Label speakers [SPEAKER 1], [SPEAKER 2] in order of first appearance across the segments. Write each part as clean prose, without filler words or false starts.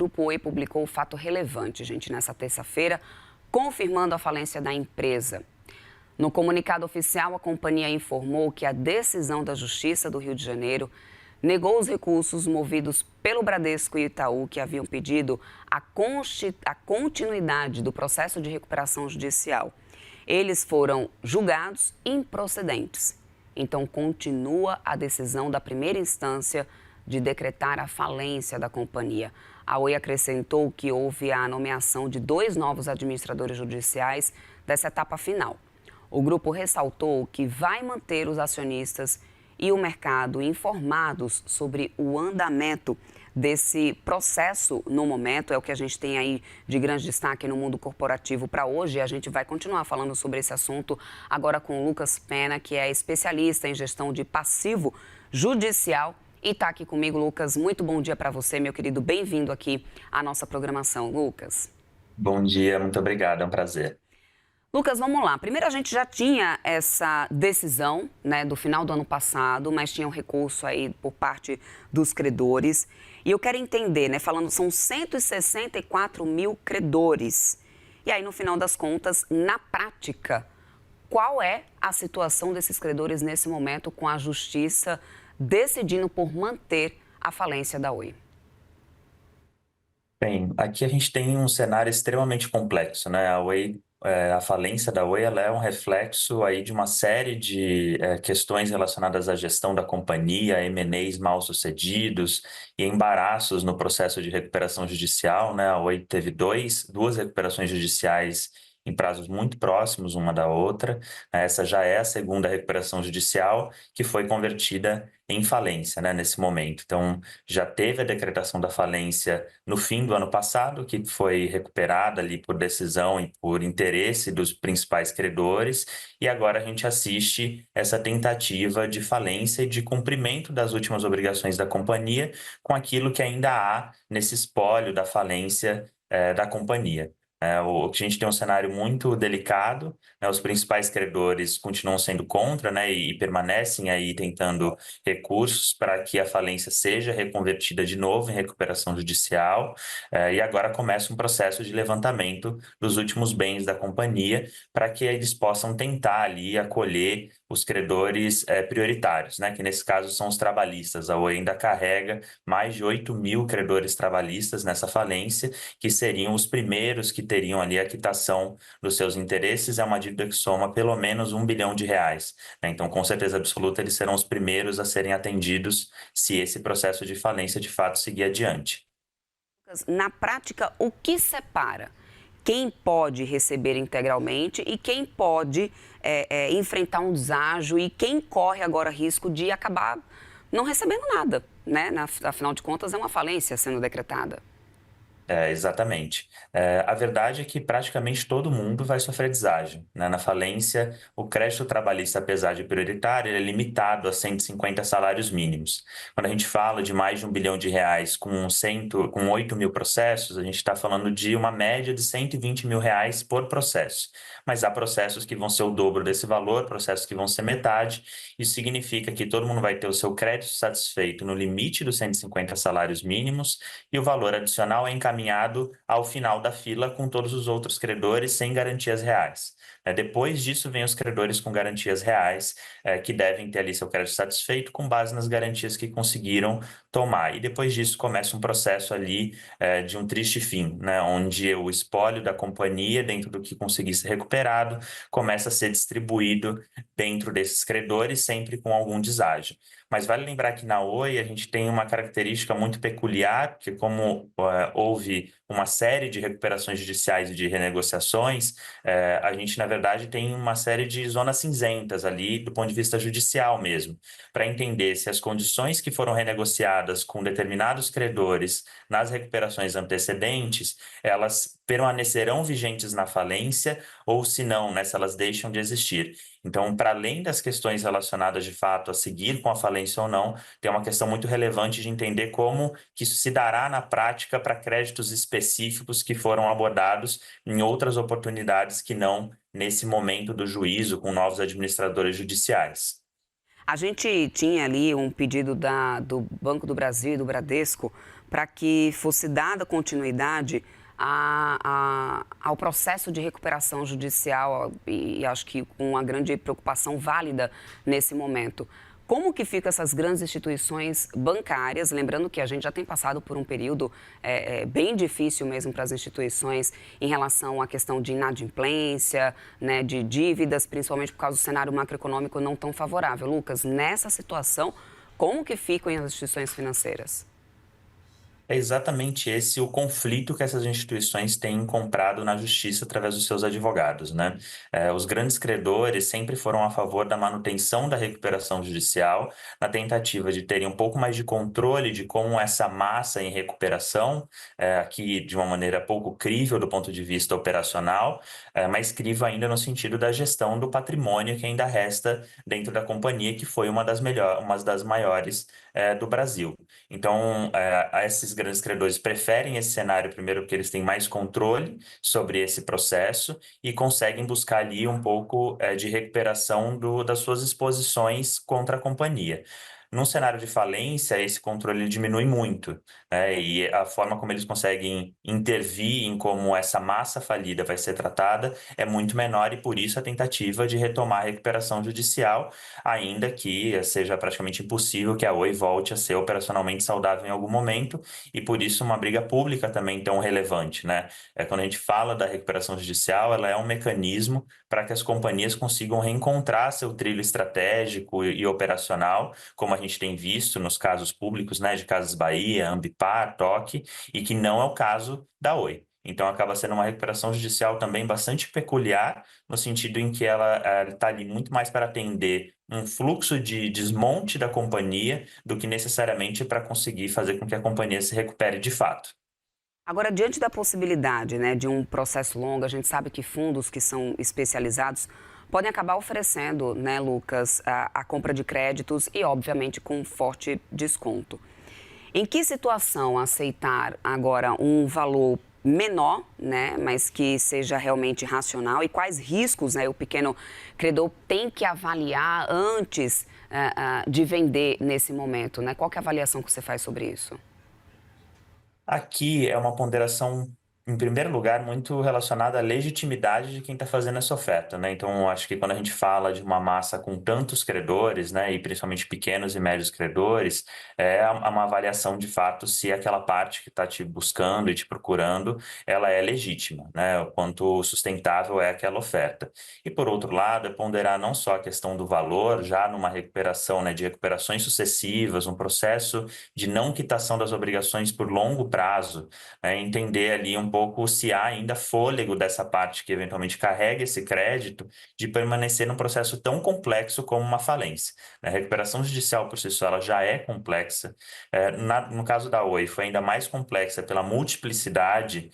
[SPEAKER 1] Grupo Oi publicou o fato relevante, gente, nessa terça-feira, confirmando a falência da empresa. No comunicado oficial, a companhia informou que a decisão da Justiça do Rio de Janeiro negou os recursos movidos pelo Bradesco e Itaú, que haviam pedido a continuidade do processo de recuperação judicial. Eles foram julgados improcedentes. Então, continua a decisão da primeira instância de decretar a falência da companhia. A Oi acrescentou que houve a nomeação de 2 novos administradores judiciais dessa etapa final. O grupo ressaltou que vai manter os acionistas e o mercado informados sobre o andamento desse processo no momento. É o que a gente tem aí de grande destaque no mundo corporativo para hoje. A gente vai continuar falando sobre esse assunto agora com o Lucas Pena, que é especialista em gestão de passivo judicial. E está aqui comigo, Lucas. Muito bom dia para você, meu querido. Bem-vindo aqui à nossa programação, Lucas.
[SPEAKER 2] Bom dia, muito obrigado, é um prazer.
[SPEAKER 1] Lucas, vamos lá. Primeiro, a gente já tinha essa decisão, né, do final do ano passado, mas tinha um recurso aí por parte dos credores. E eu quero entender, né, falando, são 164 mil credores. E aí, no final das contas, na prática, qual é a situação desses credores nesse momento com a Justiça decidindo por manter a falência da Oi?
[SPEAKER 2] Bem, aqui a gente tem um cenário extremamente complexo, né? A falência da Oi, ela é um reflexo aí de uma série de questões relacionadas à gestão da companhia, M&As mal sucedidos e embaraços no processo de recuperação judicial, né? A Oi teve duas recuperações judiciais em prazos muito próximos uma da outra. Essa já é a segunda recuperação judicial que foi convertida em falência, né, nesse momento. Então, já teve a decretação da falência no fim do ano passado, que foi recuperada ali por decisão e por interesse dos principais credores, e agora a gente assiste essa tentativa de falência e de cumprimento das últimas obrigações da companhia com aquilo que ainda há nesse espólio da falência da companhia. A gente tem um cenário muito delicado, né? Os principais credores continuam sendo contra, né? E permanecem aí tentando recursos para que a falência seja reconvertida de novo em recuperação judicial. E agora começa um processo de levantamento dos últimos bens da companhia para que eles possam tentar ali acolher os credores prioritários, né? Que nesse caso são os trabalhistas. A Oi ainda carrega mais de 8 mil credores trabalhistas nessa falência, que seriam os primeiros que teriam ali a quitação dos seus interesses. É uma dívida que soma pelo menos R$ 1 bilhão, né? Então, com certeza absoluta, eles serão os primeiros a serem atendidos se esse processo de falência de fato seguir adiante.
[SPEAKER 1] Na prática, o que separa quem pode receber integralmente e quem pode enfrentar um deságio e quem corre agora risco de acabar não recebendo nada, né? Afinal de contas, é uma falência sendo decretada.
[SPEAKER 2] Exatamente. A verdade é que praticamente todo mundo vai sofrer deságio, né? Na falência, o crédito trabalhista, apesar de prioritário, ele é limitado a 150 salários mínimos. Quando a gente fala de mais de R$ 1 bilhão com 8 mil processos, a gente está falando de uma média de R$ 120 mil por processo. Mas há processos que vão ser o dobro desse valor, processos que vão ser metade. Isso significa que todo mundo vai ter o seu crédito satisfeito no limite dos 150 salários mínimos e o valor adicional é encaminhado ao final da fila com todos os outros credores sem garantias reais. Depois disso, vem os credores com garantias reais, que devem ter ali seu crédito satisfeito com base nas garantias que conseguiram tomar. E depois disso, começa um processo ali de um triste fim, né, onde o espólio da companhia, dentro do que conseguir ser recuperado, começa a ser distribuído dentro desses credores, sempre com algum deságio. Mas vale lembrar que na Oi a gente tem uma característica muito peculiar, que como houve uma série de recuperações judiciais e de renegociações, a gente, na verdade, tem uma série de zonas cinzentas ali, do ponto de vista judicial mesmo, para entender se as condições que foram renegociadas com determinados credores nas recuperações antecedentes, elas permanecerão vigentes na falência ou, se não, né, se elas deixam de existir. Então, para além das questões relacionadas, de fato, a seguir com a falência ou não, tem uma questão muito relevante de entender como que isso se dará na prática para créditos específicos que foram abordados em outras oportunidades que não nesse momento do juízo com novos administradores judiciais.
[SPEAKER 1] A gente tinha ali um pedido do Banco do Brasil e do Bradesco para que fosse dada continuidade ao processo de recuperação judicial e acho que com uma grande preocupação válida nesse momento. Como que ficam essas grandes instituições bancárias? Lembrando que a gente já tem passado por um período bem difícil mesmo para as instituições em relação à questão de inadimplência, né, de dívidas, principalmente por causa do cenário macroeconômico não tão favorável. Lucas, nessa situação, como que ficam as instituições financeiras?
[SPEAKER 2] É exatamente esse o conflito que essas instituições têm comprado na justiça através dos seus advogados, né? Os grandes credores sempre foram a favor da manutenção da recuperação judicial, na tentativa de terem um pouco mais de controle de como essa massa em recuperação, aqui de uma maneira pouco crível do ponto de vista operacional, mas crível ainda no sentido da gestão do patrimônio que ainda resta dentro da companhia, que foi uma das maiores, do Brasil. Então, esses grandes credores preferem esse cenário, primeiro, porque eles têm mais controle sobre esse processo e conseguem buscar ali um pouco de recuperação das suas exposições contra a companhia. Num cenário de falência, esse controle diminui muito, né? E a forma como eles conseguem intervir em como essa massa falida vai ser tratada é muito menor e, por isso, a tentativa de retomar a recuperação judicial, ainda que seja praticamente impossível que a Oi volte a ser operacionalmente saudável em algum momento, e por isso uma briga pública também tão relevante, né? Quando a gente fala da recuperação judicial, ela é um mecanismo para que as companhias consigam reencontrar seu trilho estratégico e operacional, como a gente tem visto nos casos públicos, né, de Casas Bahia, Ambipar, Toque, e que não é o caso da Oi. Então, acaba sendo uma recuperação judicial também bastante peculiar, no sentido em que ela está ali muito mais para atender um fluxo de desmonte da companhia do que necessariamente para conseguir fazer com que a companhia se recupere de fato.
[SPEAKER 1] Agora, diante da possibilidade, né, de um processo longo, a gente sabe que fundos que são especializados podem acabar oferecendo, né, Lucas, a compra de créditos e, obviamente, com um forte desconto. Em que situação aceitar agora um valor menor, né, mas que seja realmente racional, e quais riscos, né, o pequeno credor tem que avaliar antes de vender nesse momento, né? Qual que é a avaliação que você faz sobre isso?
[SPEAKER 2] Aqui é uma ponderação, em primeiro lugar, muito relacionada à legitimidade de quem está fazendo essa oferta, né? Então, acho que quando a gente fala de uma massa com tantos credores, né, e principalmente pequenos e médios credores, é uma avaliação de fato se aquela parte que está te buscando e te procurando, ela é legítima, né? O quanto sustentável é aquela oferta. E por outro lado, é ponderar não só a questão do valor, já numa recuperação, né, de recuperações sucessivas, um processo de não quitação das obrigações por longo prazo, né, entender ali um pouco se há ainda fôlego dessa parte que eventualmente carrega esse crédito de permanecer num processo tão complexo como uma falência. A recuperação judicial por si só ela já é complexa. No caso da Oi, foi ainda mais complexa pela multiplicidade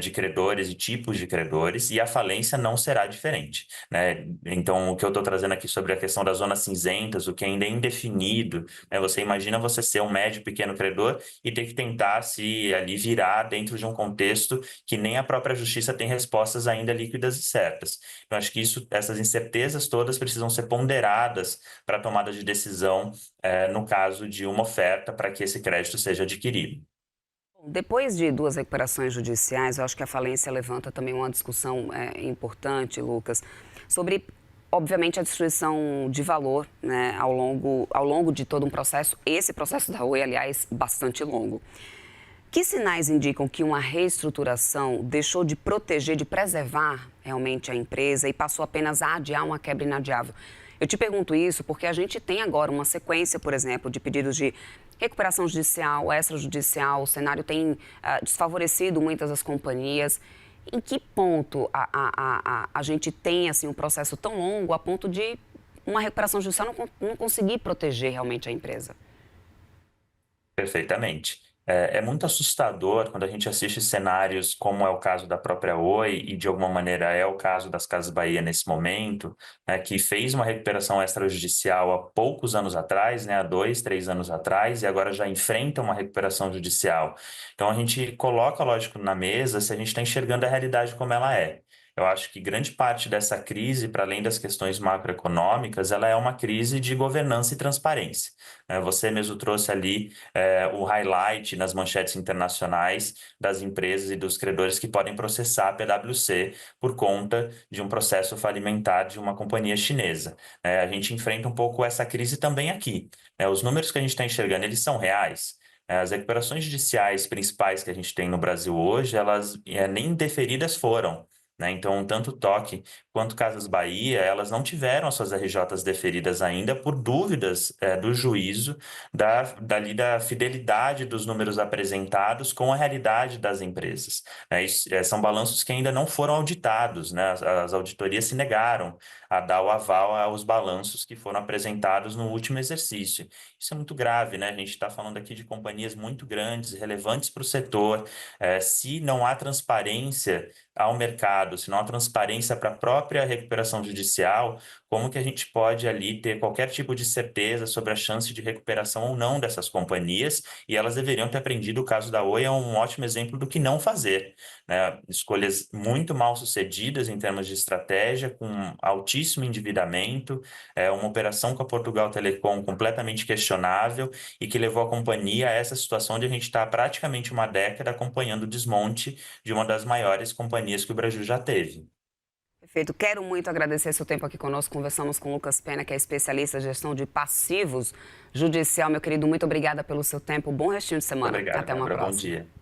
[SPEAKER 2] de credores e tipos de credores, e a falência não será diferente, né? Então, o que eu estou trazendo aqui sobre a questão das zonas cinzentas, o que ainda é indefinido, né? Você imagina você ser um médio pequeno credor e ter que tentar se ali virar dentro de um contexto que nem a própria justiça tem respostas ainda líquidas e certas. Então, acho que essas incertezas todas precisam ser ponderadas para a tomada de decisão, no caso de uma oferta para que esse crédito seja adquirido.
[SPEAKER 1] Depois de duas recuperações judiciais, eu acho que a falência levanta também uma discussão importante, Lucas, sobre, obviamente, a destruição de valor, né, ao longo de todo um processo. Esse processo da Oi, aliás, bastante longo. Que sinais indicam que uma reestruturação deixou de proteger, de preservar realmente a empresa e passou apenas a adiar uma quebra inadiável? Eu te pergunto isso porque a gente tem agora uma sequência, por exemplo, de pedidos de recuperação judicial, extrajudicial. O cenário tem desfavorecido muitas das companhias. Em que ponto a gente tem assim, um processo tão longo a ponto de uma recuperação judicial não conseguir proteger realmente a empresa?
[SPEAKER 2] Perfeitamente. É muito assustador quando a gente assiste cenários como é o caso da própria Oi e, de alguma maneira, é o caso das Casas Bahia nesse momento, né, que fez uma recuperação extrajudicial há poucos anos atrás, né, há 2, 3 anos atrás, e agora já enfrenta uma recuperação judicial. Então, a gente coloca, lógico, na mesa se a gente está enxergando a realidade como ela é. Eu acho que grande parte dessa crise, para além das questões macroeconômicas, ela é uma crise de governança e transparência. Você mesmo trouxe ali o highlight nas manchetes internacionais das empresas e dos credores que podem processar a PwC por conta de um processo falimentar de uma companhia chinesa. A gente enfrenta um pouco essa crise também aqui. Os números que a gente está enxergando, eles são reais? As recuperações judiciais principais que a gente tem no Brasil hoje, elas nem deferidas foram. Então, tanto Toque quanto Casas Bahia, elas não tiveram as suas RJs deferidas ainda por dúvidas do juízo, da fidelidade dos números apresentados com a realidade das empresas. São balanços que ainda não foram auditados, né? As auditorias se negaram a dar o aval aos balanços que foram apresentados no último exercício. Isso é muito grave, né? A gente está falando aqui de companhias muito grandes, relevantes para o setor. Se não há transparência ao mercado, se não há transparência para a própria recuperação judicial, como que a gente pode ali ter qualquer tipo de certeza sobre a chance de recuperação ou não dessas companhias? E elas deveriam ter aprendido. O caso da Oi é um ótimo exemplo do que não fazer, né? Escolhas muito mal sucedidas em termos de estratégia, com altíssimo endividamento, uma operação com a Portugal Telecom completamente questionável e que levou a companhia a essa situação de a gente estar praticamente uma década acompanhando o desmonte de uma das maiores companhias que o Brasil já teve.
[SPEAKER 1] Perfeito. Quero muito agradecer seu tempo aqui conosco. Conversamos com o Lucas Pena, que é especialista em gestão de passivos judicial. Meu querido, muito obrigada pelo seu tempo. Bom restinho de semana.
[SPEAKER 2] Obrigado,
[SPEAKER 1] Até uma
[SPEAKER 2] Bárbara. Bom
[SPEAKER 1] próxima.
[SPEAKER 2] dia.